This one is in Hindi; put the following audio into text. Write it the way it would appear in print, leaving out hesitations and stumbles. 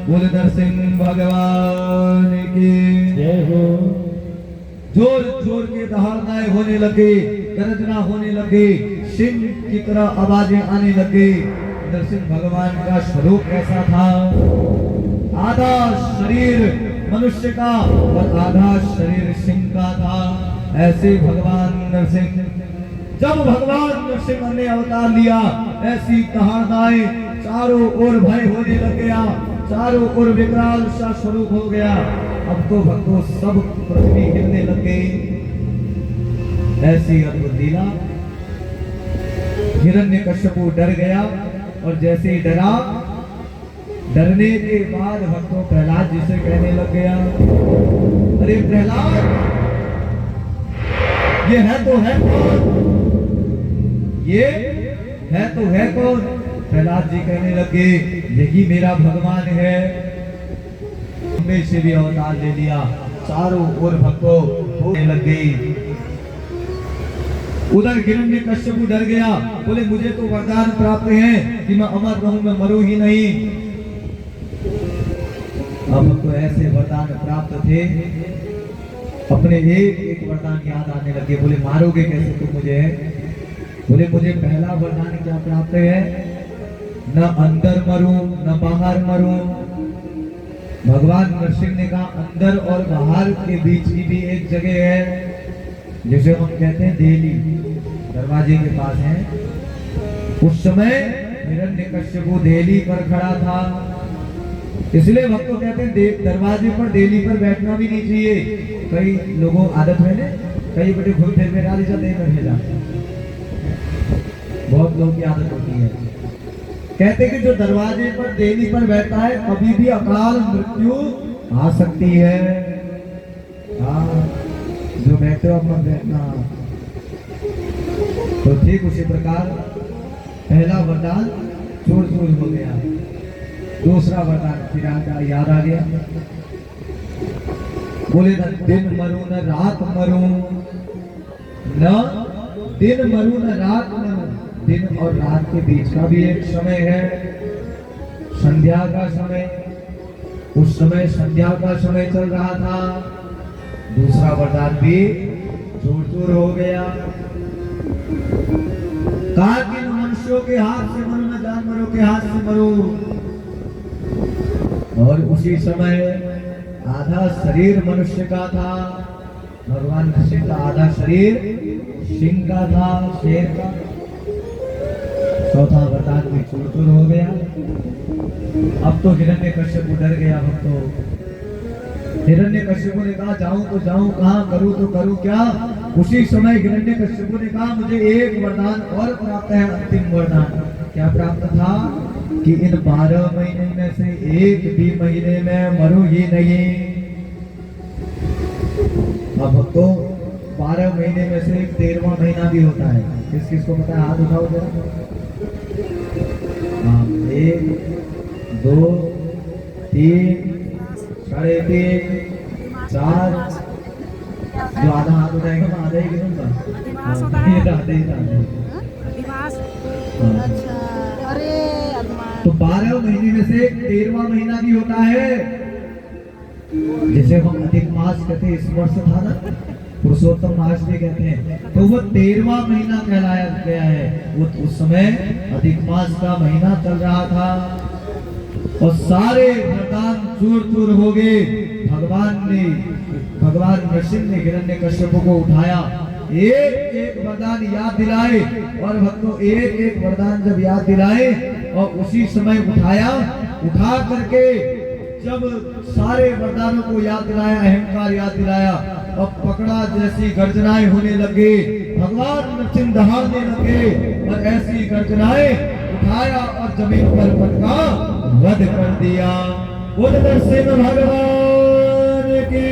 बोल नरसिंह भगवान की जय हो। जोर जोर के दहाड़नाएं होने लगे, गर्जना होने लगे, सिंह की तरह आवाजें आने लगे। नरसिंह भगवान का स्वरूप ऐसा था, आधा शरीर मनुष्य का और आधा शरीर सिंह का था। ऐसे भगवान नरसिंह, जब भगवान नरसिंह ने अवतार लिया, ऐसी दहाड़नाएं, चारों ओर भय होने लग गया, चारों ओर विकराल सा स्वरूप हो गया। अब तो भक्तों सब पृथ्वी हिलने लग गई। ऐसी अद्भुत लीला। हिरण्यकश्यपु डर गया और जैसे ही डरा, डरने के बाद भक्तों प्रहलाद जी से कहने लग गया, अरे प्रहलाद, ये है तो है कौन? ये है तो है कौन? प्रहलाद जी कहने लगे, यही मेरा भगवान है। में से भी अवतार ले लिया। चारों ओर भक्तों होने लग गई। उधर हिरण्यकश्यपु डर गया, बोले मुझे तो वरदान प्राप्त है कि मैं अमर रहूं, मैं मरूं ही नहीं। अब तो ऐसे वरदान प्राप्त थे, अपने एक एक वरदान याद आने लगे। बोले मारोगे कैसे तुम मुझे? बोले मुझे पहला वरदान क्या प्राप्त है, न अंदर मरूं न बाहर मरूं। भगवान नरसिंह ने कहा अंदर और बाहर के बीच की भी एक जगह है, जिसे हम कहते हैं देली, दरवाजे के पास है। उस समय हिरण्यकश्यपु देली पर खड़ा था, इसलिए भक्तों कहते हैं दरवाजे पर देली पर बैठना भी नहीं चाहिए। कई लोगों आदत है ना, कई बड़े घूम फिर में डाली जाते हैं, बहुत लोगों की आदत होती है। कहते कि जो दरवाजे पर देली पर बैठा है, कभी भी अकाल मृत्यु आ सकती है। हाँ, जो बैठे हो अपना बैठना। तो ठीक उसी प्रकार पहला वरदान चोर चोर हो गया। दूसरा वरदान फिर याद आ गया। बोले न दिन मरूं न रात मरूं, न दिन मरूं न रात मरूं। दिन और रात के बीच का भी एक समय है, संध्या का समय। उस समय संध्या का समय चल रहा था। दूसरा वरदान भी चोर चोर हो गया। कहा कि न मनुष्यों के हाथ से मरो न जानवरों के हाथ से मरो। और उसी समय आधा शरीर मनुष्य का था, भगवान नरसिंह का आधा शरीर सिंह का था, शेर का। चौथा वरदान भी चूर चूर हो गया। अब तो हिरण्यकश्यपु डर गया। भक्तों, हिरण्यकश्यपु ने कहा जाऊं तो जाऊं कहां, करूं तो करूं क्या। उसी समय हिरण्यकश्यपु ने कहा मुझे एक वरदान और प्राप्त है, अंतिम वरदान। क्या प्राप्त था कि इन 12 महीने में से एक भी महीने में मरूं ही नहीं। अब भक्तों 12 महीने में से 13वां महीना भी होता है। किस किस को पता है? हाथ उठाओ जरा। 1 2 3 साढ़े 3 4। जो आधा हाथ उठाएगा मैं आधा ही गिनूंगा। तो 12 महीने में से 13वां महीना भी होता है, जिसे हम अधिक मास कहते हैं। इस वर्ष था ना, पुरुषोत्तम मास भी कहते हैं। तो वो 13वां महीना कहलाया गया है। वो उस समय अधिक मास का महीना चल रहा था और सारे वरदान चूर चूर हो गए। भगवान नरसिंह ने हिरण्यकश्यपु को उठाया, एक एक वरदान याद दिलाए। और भक्तों एक एक वरदान जब याद दिलाए और उसी समय उठाया, उठा करके जब सारे वरदानों को याद दिलाया, अहंकार याद दिलाया और पकड़ा, जैसी गर्जनाएं होने लगे, भगवान नरसिंह दहाड़ने लगे और ऐसी गर्जनाएं उठाया और जमीन पर पटका वध कर दिया। बोल नरसिंह भगवान की।